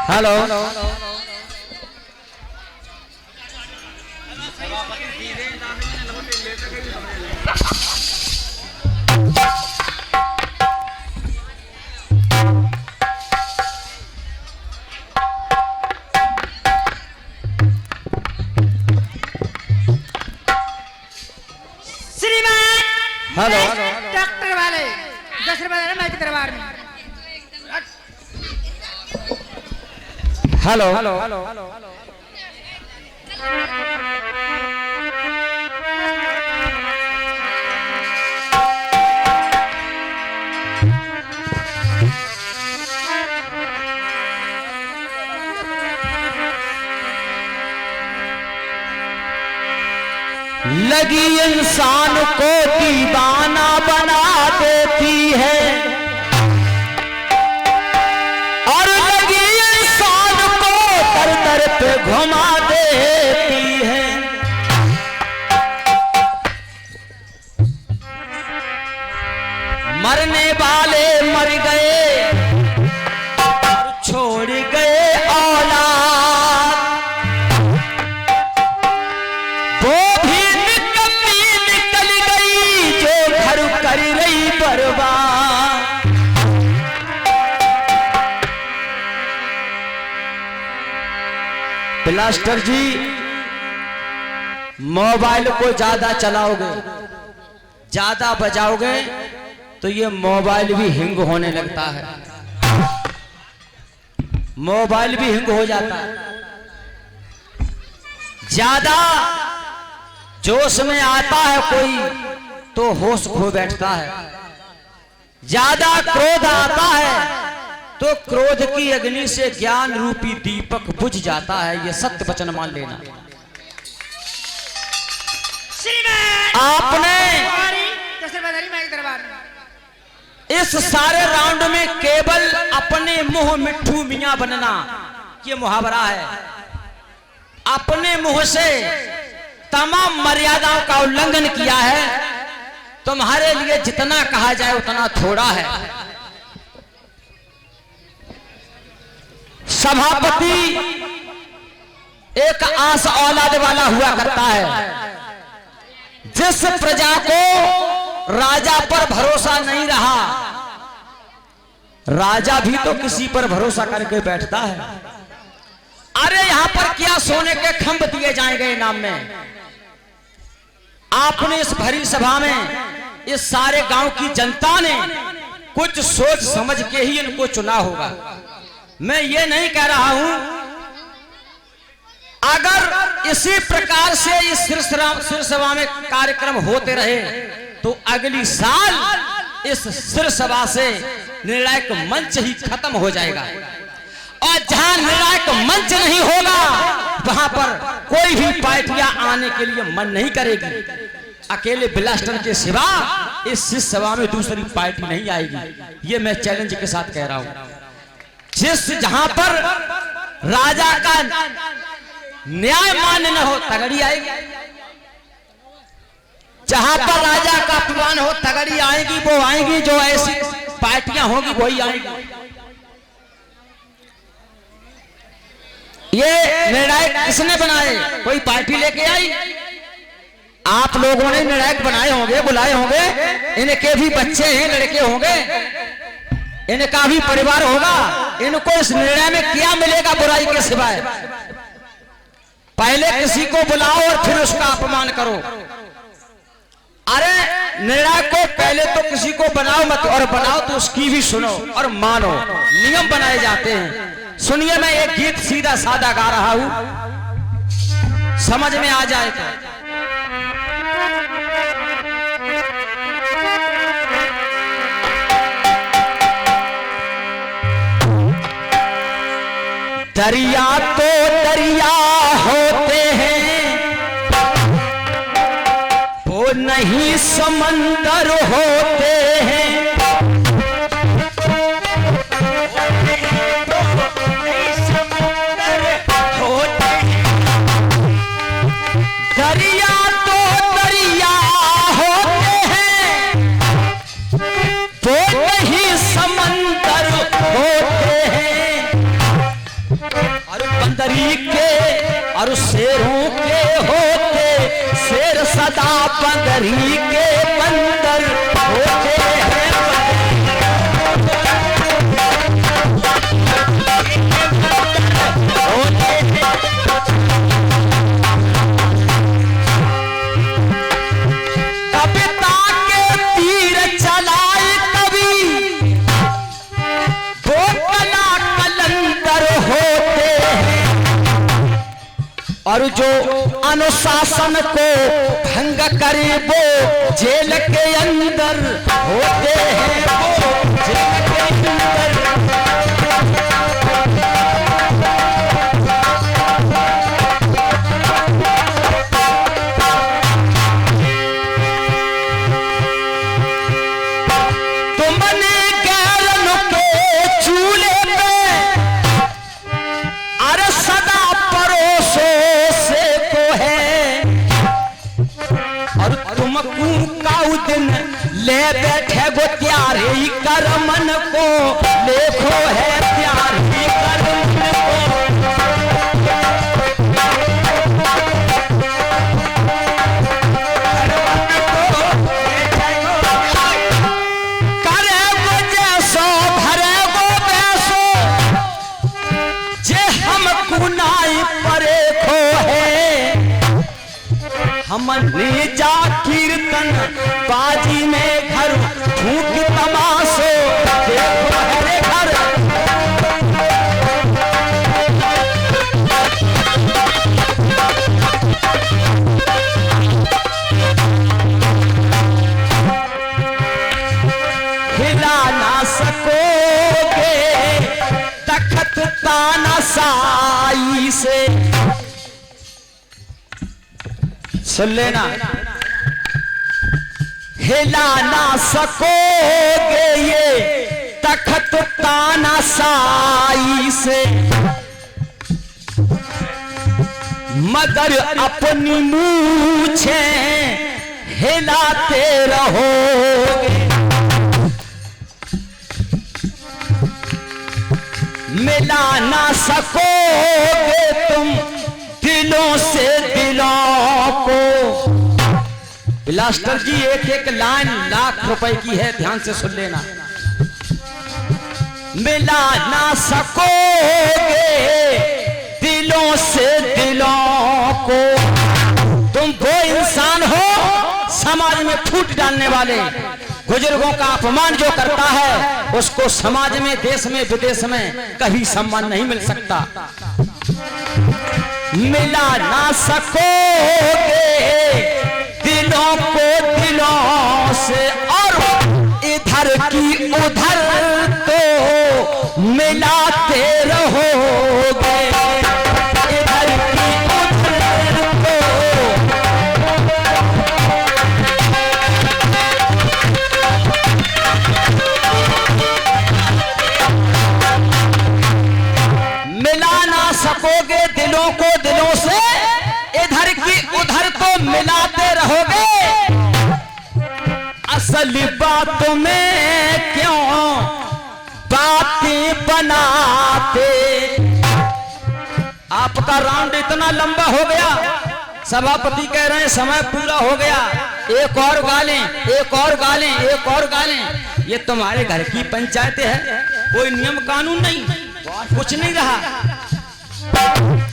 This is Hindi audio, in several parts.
हेलो हेलो डॉक्टर वाले 10 रुपए मैं के दरबार में। हेलो लगी इंसान को दीवाना बना देती है और लगी इंसान को दर दर पे घुमा देती है। मरने वाले मर गए और छोड़ गए औलाद, वो भी निकल गई जो घर कर रही बर्बाद। ब्लास्टर जी, मोबाइल को ज्यादा चलाओगे, ज्यादा बजाओगे तो ये मोबाइल भी हिंग होने लगता है, मोबाइल भी हिंग हो जाता है। ज्यादा जोश में आता है कोई तो होश खो बैठता है, ज्यादा क्रोध आता है तो क्रोध की अग्नि से ज्ञान रूपी दीपक बुझ जाता है। यह सत्य वचन मान लेना। आपने इस सारे राउंड में केवल अपने मुंह मिट्ठू मियां बनना, ये मुहावरा है। अपने मुंह से तमाम मर्यादाओं का उल्लंघन किया है। तुम्हारे लिए जितना कहा जाए उतना थोड़ा है। सभापति एक आस औलाद वाला हुआ करता है। जिस प्रजा को राजा पर भरोसा नहीं रहा, राजा भी तो किसी पर भरोसा करके बैठता है। अरे यहां पर क्या सोने के खंभ दिए जाएंगे इनाम में। आपने इस भरी सभा में इस सारे गांव की जनता ने कुछ सोच समझ के ही इनको चुना होगा। मैं ये नहीं कह रहा हूं अगर इसी प्रकार से इस सिरसभा में कार्यक्रम होते रहे तो अगली साल इस सिरसभा से निर्णायक मंच ही खत्म हो जाएगा। और जहां निर्णायक मंच नहीं होगा वहां पर कोई भी पार्टियां आने के लिए मन नहीं करेगी। अकेले ब्लास्टर के सिवा इस सभा में दूसरी पार्टी नहीं आएगी। ये मैं चैलेंज के साथ कह रहा हूं। जहां पर राजा का न्याय मान्य न हो तगड़ी आएगी, जहां पर राजा का अपमान हो तगड़ी आएगी। वो आएगी जो ऐसी पार्टियां होगी वही आएगी। ये निर्णायक किसने बनाए? कोई पार्टी लेके आई? आप लोगों ने निर्णायक बनाए होंगे, बुलाए होंगे। इनके भी बच्चे हैं, लड़के होंगे, इनका भी परिवार होगा। इनको इस निर्णय में क्या मिलेगा बुराई के सिवाय? पहले किसी को बुलाओ और फिर उसका अपमान करो। अरे निर्णय को पहले तो किसी को बनाओ मत, और बनाओ तो उसकी भी सुनो और मानो। नियम बनाए जाते हैं। सुनिए, मैं एक गीत सीधा साधा गा रहा हूं, समझ में आ जाए तो। दरिया तो दरिया होते हैं, वो नहीं समंदर होते हैं। दरिया तो दरिया होते हैं, वो नहीं समंदर होते हैं। बंदरी के और शेरों के होते, शेर सदा बंदरी के बंदर होते हैं। कविता के तीर चलाए कवि, वो कला कलंदर होते हैं। और जो अनुशासन को भंग करे वो जेल के अंदर होते हैं, वो जेल के अंदर। तुमने गैरन के चूल्हे पे अरे सदा परोसो से को है, और तुम काऊ दिन ले बैठे गो त्यारे कर मन को, देखो है त्यारे कर मन को। करे गो जैसो भरे गो बैसो, जे हम कुनाई परे खो है। हमने जा कीर्तन बाजी में घर फूक तमाशो, देखो हरे घर। हिला ना सकोगे तख्त तानाशाही से। सुन लेना, हिला ना सकोगे ये तख्त तानाशाही से, मगर अपनी मूछे हिलाते रहोगे। मिला ना सकोगे तुम दिलों से दिलों को। ब्लास्टर जी एक एक लाइन लाख रुपए की है, ध्यान से सुन लेना। मिला ना सकोगे दिलों से दिलों को। तुम वो इंसान हो समाज में फूट डालने वाले, बुजुर्गों का अपमान जो करता है उसको समाज में, देश में, विदेश में कभी सम्मान नहीं मिल सकता। मिला ना सकोगे दिलों को दिलों से, और इधर की उधर तो मिलाते रहोगे। इधर की उधर तो मिला ना सकोगे दिलों को दिलों से, इधर की उधर तो मिलाते रहोगे। असल बातों में क्यों बातें बनाते। आपका राउंड इतना लंबा हो गया, सभापति कह रहे हैं समय पूरा हो गया, एक और गालें, एक और गालें, एक और गालें। ये तुम्हारे घर की पंचायतें है, कोई नियम कानून नहीं, कुछ नहीं रहा।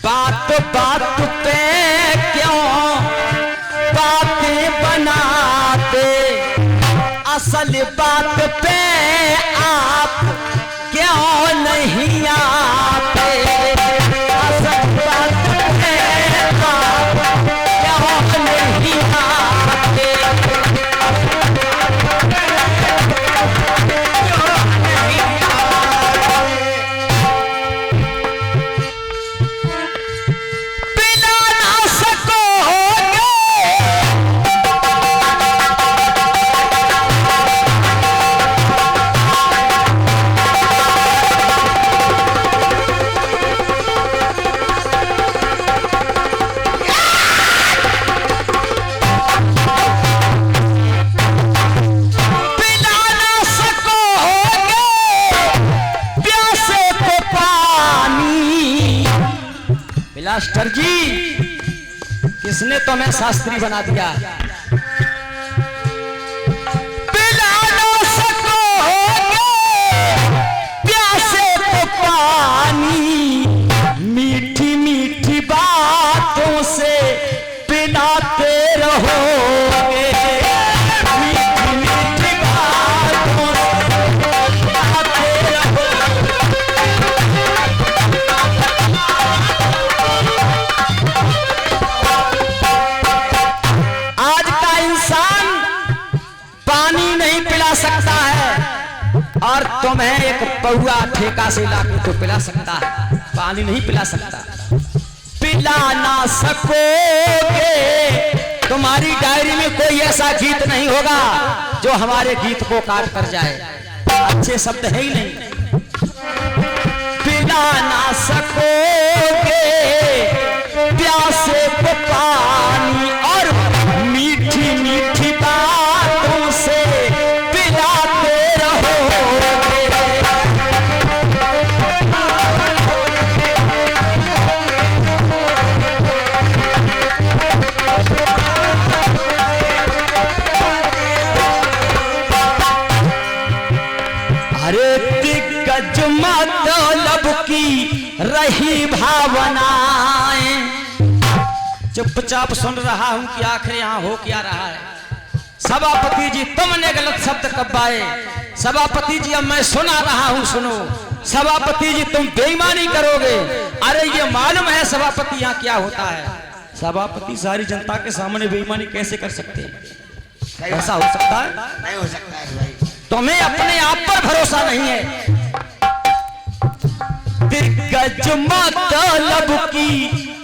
बात बात पे क्यों बातें बनाते, असल बात पे आप क्यों नहीं आते। असल बात पे आप क्यों नहीं आते। ब्लास्टर जी, किसने तुम्हें शास्त्री बना दिया? पिला ना सकोगे प्यासे को पानी, मीठी मीठी बातों से पिलाते रहोगे, मीठी मीठी बातों से पिलाते रहोगे। आज का इंसान पानी नहीं पिला सकता है और तुम्हें एक पौआ ठेका से लाके तो पिला सकता है, पानी नहीं पिला सकता। पिला ना सकोगे, तुम्हारी डायरी में कोई ऐसा गीत नहीं होगा जो हमारे गीत को काट कर जाए, अच्छे शब्द है ही नहीं। पिला ना सकोगे प्यासे को पानी और मीठी मीठी बातों से पिलाते रहोगे। अरे दिग्गज मतलब की रही भावनाएं, चुपचाप सुन रहा हूं कि आखिर यहां हो क्या रहा है। सभापति जी, तुमने गलत शब्द कब आए? सभापति जी, अब मैं सुना रहा हूं, सुनो। सभापति जी, तुम बेईमानी करोगे। अरे ये मालूम है सभापति यहां क्या होता है? सभापति सारी जनता के सामने बेईमानी कैसे कर सकते हैं? ऐसा हो सकता है? नहीं हो सकता है भाई। तुम्हें अपने आप पर भरोसा नहीं है। दिग्गज मतलब की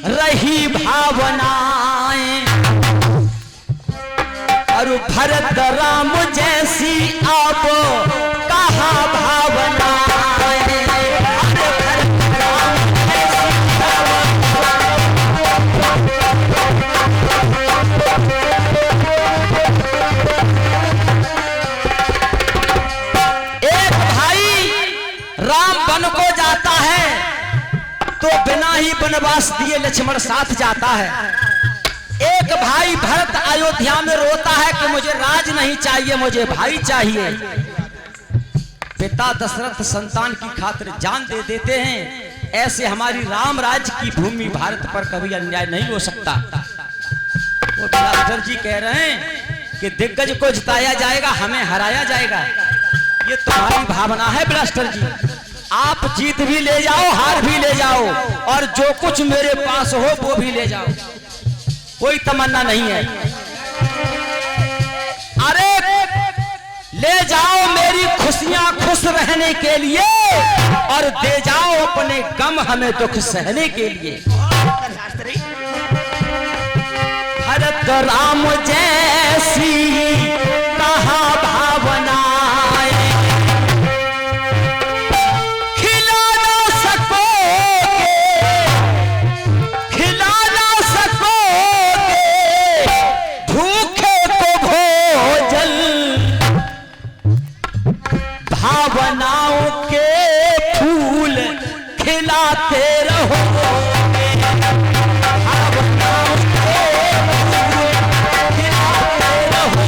रही भावनाएं और भरत राम जैसी आप कहा भावनाएं, भरत राम जैसी एक भाई राम वन को जाता है तो बिना ही वनवास दिए लक्ष्मण साथ जाता है। एक भाई भरत अयोध्या में रोता है कि मुझे राज नहीं चाहिए, मुझे भाई चाहिए। पिता दशरथ संतान की खातिर जान दे देते हैं। ऐसे हमारी राम राज्य की भूमि भारत पर कभी अन्याय नहीं हो सकता। वो ब्लास्टर जी कह रहे हैं कि दिग्गज को जिताया जाएगा, हमें हराया जाएगा। ये तुम्हारी भावना है ब्लास्टर जी। आप जीत भी ले जाओ, हार भी ले जाओ और जो कुछ मेरे पास हो वो भी ले जाओ, कोई तमन्ना नहीं है। अरे ले जाओ मेरी खुशियां खुश रहने के लिए और दे जाओ अपने गम हमें दुख सहने के लिए। भरत राम जैसी कहा भावनाएं भावनाओं के फूल खिलाते रहो, भावनाओं के फूल खिलाते रहो।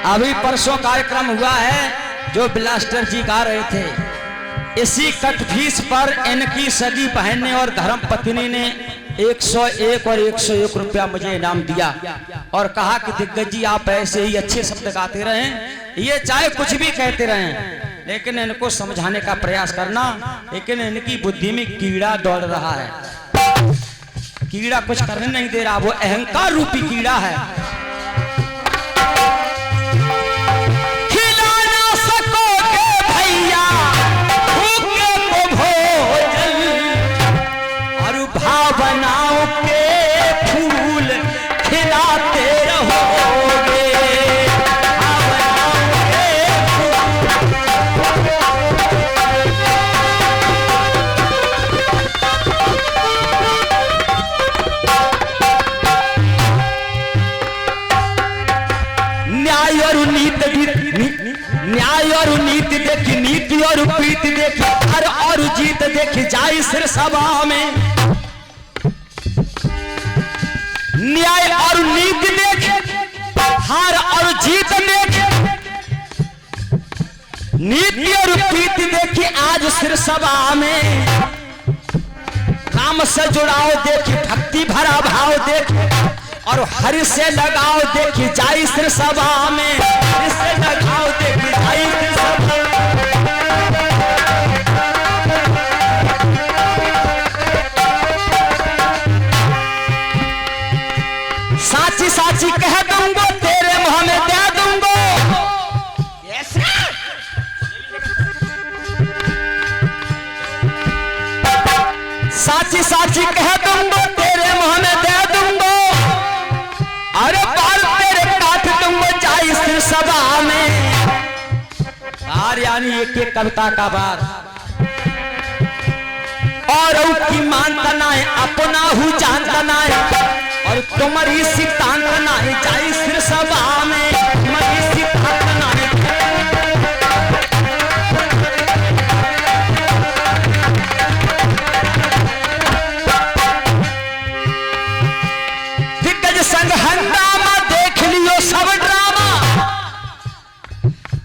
अभी परसों कार्यक्रम हुआ है जो ब्लास्टर जी गा रहे थे। इसी कटफीस पर इनकी सगी बहन ने और धर्म पत्नी ने 101 और 101 रुपया मुझे इनाम दिया और कहा कि दिग्गज जी आप ऐसे ही अच्छे शब्द गाते रहें, ये चाहे कुछ भी कहते रहें, लेकिन इनको समझाने का प्रयास करना। लेकिन इनकी बुद्धि में कीड़ा दौड़ रहा है। कीड़ा कुछ करने नहीं दे रहा, वो अहंकार रूपी कीड़ा है। भावनाओं के फूल खिलाते रहोगे, भावनाओं के फूल। सभा में न्याय और नीति देख, हार और जीत देख, नीति और प्रीति देखी आज सिर सभा में। राम से जुड़ाओ देखी, भक्ति भरा भाव देखी, और हरि से लगाओ देखी जाई सिर सभा में। हरि से लगाओ देखी जाई सिर सभा में। साची साची कह दूंगा, तेरे मुंह में दे दूंगा। साची साची कह दूंगा, तेरे मुंह में दे दूंगा। अरे बाल तेरे काट दूंगा जाई सिर सभा में। बार यानी एक एक कविता का बार। और की मानता ना है, अपना हूँ जानता ना है, और तुम्हारी सिद्धांत ना है जाई सिर सभा में। तुम्हारी सिद्धांत ना है। दिग्गज संग हंगामा देख लियो सब ड्रामा,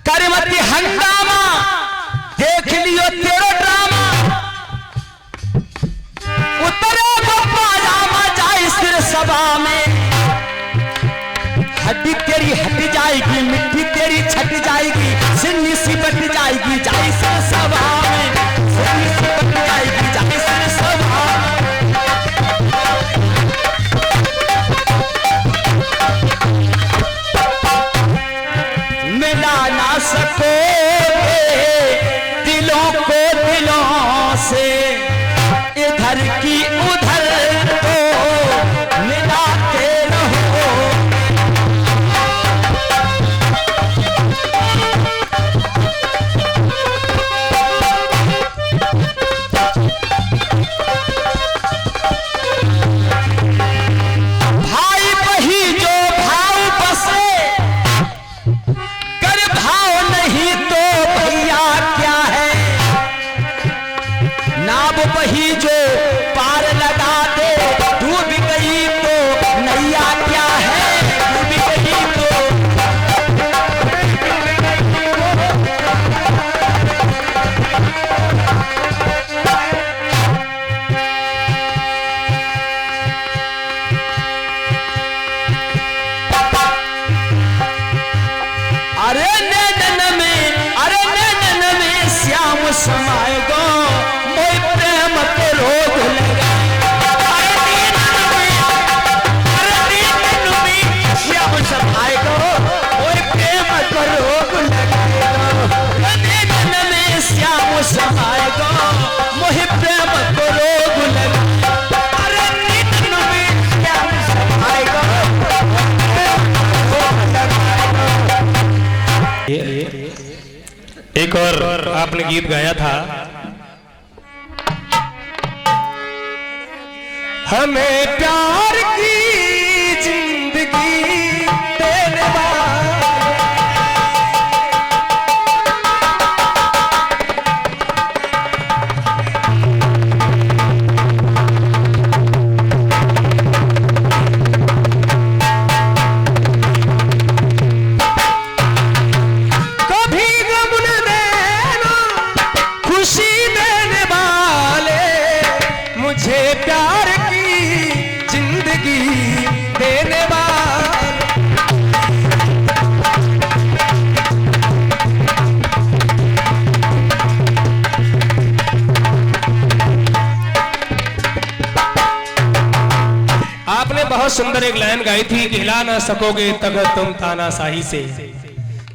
करमती हंगामा देख लियो तेरा ड्रामा। उतरे को पाजामा जाए सिर सभा में। हड्डी तेरी हट जाएगी, मिट्टी तेरी छट जाएगी, सिन्नी सी बट जाएगी जाए सिर सभा में। सिन्नी सी बट जाएगी जाए सिर सभा में। मिला ना सकोगे दिलों को दिलों से, इधर की उधर को मिलाते रहो। भाई वही जो भाव बसे, कर भाव नहीं तो भैया क्या है। नाव वही जो पार लगा दे, डूब गई तो नैया क्या है। डूब गई तो अरे नैनन में श्याम समाए गो, मोई प्रेम के रोग लगा। अरे नैनन में श्याम समाए गो, मोई प्रेम के रोग लगा। नैनन में श्याम समाए गो, मोई प्रेम के रोग लगा। अरे नैनन में श्याम समाए गो, एक और आपने गीत गाया था, हमें प्यार की जिंदगी देने वाले। कभी गम न देना, खुशी देने वाले, मुझे प्यार की जिंदगी देने वाले। आपने बहुत सुंदर एक लाइन गाई थी, हिला ना सकोगे तक तुम तानाशाही से।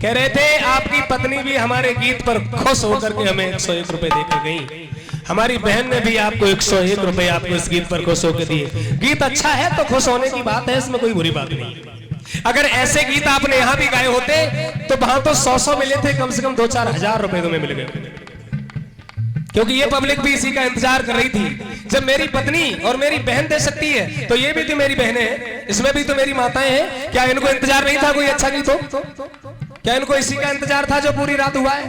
कह रहे थे आपकी पत्नी भी हमारे गीत पर खुश होकर के हमें 101 रुपए देकर गई। हमारी बहन ने भी आपको 101 रुपए आपको इस गीत पर खुश होकर दिए। गीत अच्छा है तो खुश होने की बात है, इसमें कोई बुरी बात नहीं। अगर ऐसे गीत आपने यहाँ भी गाए होते तो वहां तो 100 मिले थे, कम से कम 2-4 हजार रुपए तुम्हें मिल गए। क्योंकि ये पब्लिक भी इसी का इंतजार कर रही थी। जब मेरी पत्नी और मेरी बहन दे सकती है तो ये भी तो मेरी बहनें हैं, इसमें भी तो मेरी माताएं हैं। क्या इनको इंतजार नहीं था कोई अच्छा गीत हो? क्या इनको इसी का इंतजार था जो पूरी रात हुआ है?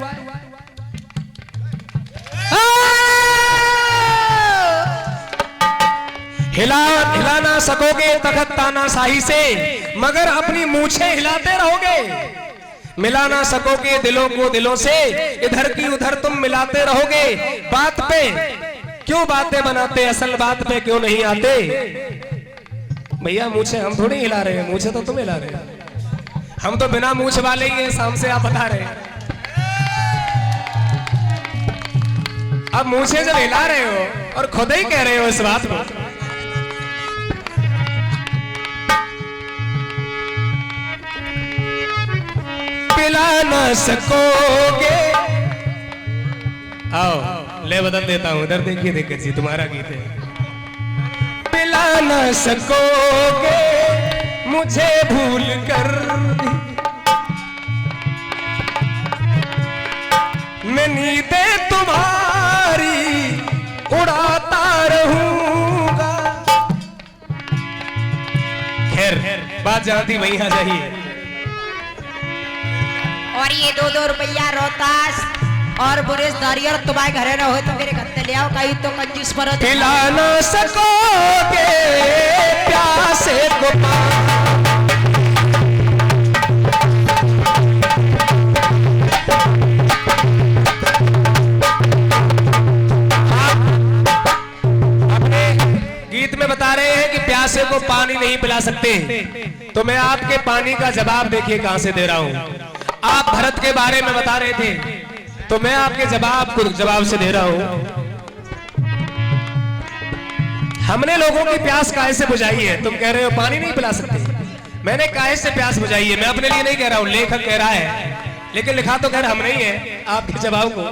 हिला ना सकोगे तखत तानाशाही से, मगर अपनी मूछें हिलाते रहोगे। मिला ना सकोगे दिलों को दिलों से, इधर की उधर तुम मिलाते रहोगे। बात पे क्यों बातें बनाते, असल बात पे क्यों नहीं आते। भैया मूछें हम थोड़ी हिला रहे हैं, मूछें तो तुम हिला रहे हो। हम तो बिना मूछ वाले ही हैं, शाम से आप बता रहे हैं। अब मूछें जब हिला रहे हो और खुद ही कह रहे हो इस बात को, पिला ना सकोगे। आओ ले बदल देता हूं, इधर देखिए दिक्कत जी, तुम्हारा गीत है। पिला ना सकोगे मुझे भूल कर, मैं नींदें तुम्हारी उड़ाता रहूंगा। खैर बात जानती वहीं आ जाइए। और ये 2-2 रुपया रोहतास और बुरेश दारी और तुम्हारे घरे रहो तो मेरे घर ले आओ, कहीं तो कंजूस पर पिला ना सकोगे प्यासे को अपने गीत में बता रहे हैं कि प्यासे को पानी नहीं पिला सकते, तो मैं आपके पानी का जवाब देखिए कहां से दे रहा हूं। आप भरत के बारे में बता रहे थे, तो मैं आपके जवाब से दे रहा हूं। हमने लोगों की प्यास काहे से बुझाई है, तुम कह रहे हो पानी नहीं पिला सकते। मैंने काहे से प्यास बुझाई है, मैं अपने लिए नहीं कह रहा हूं, लेखक कह रहा है, लेकिन लिखा तो खैर हमने ही है। आपके जवाब को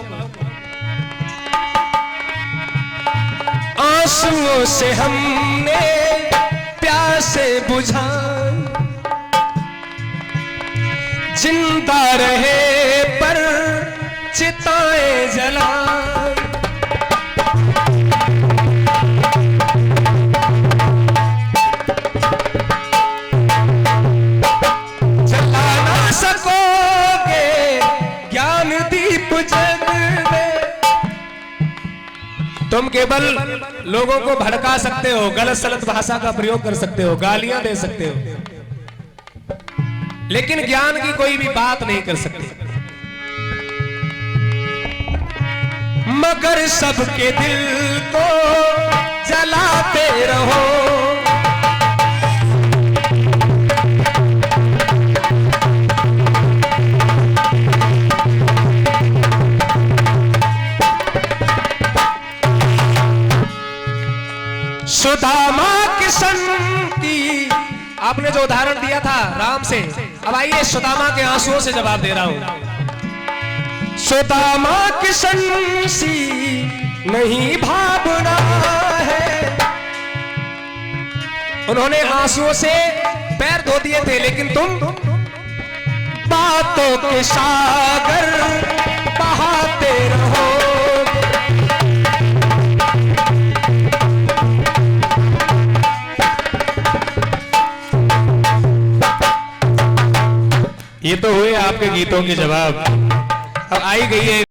आंसुओं से हमने प्यासे बुझाई, जिंदा रहे पर चिताएं जलाए। जला ना सकोगे ज्ञान दीप जग में। तुम केवल लोगों को भड़का सकते हो, गलत सलत भाषा का प्रयोग कर सकते हो, गालियां दे सकते हो, लेकिन ज्ञान की कोई भी बात नहीं कर सकते। मगर सबके दिल को जलाते रहो। सुदामा किशन की आपने जो उदाहरण दिया था राम से, अब आइए सुदामा के आंसुओं से जवाब दे रहा हूं। सुदामा किशन सी नहीं भावना है, उन्होंने आंसुओं से पैर धो दिए थे, लेकिन तुम बातों के सागर बहाते रहो। ये तो हुए आपके गीतों के जवाब। अब आई गई है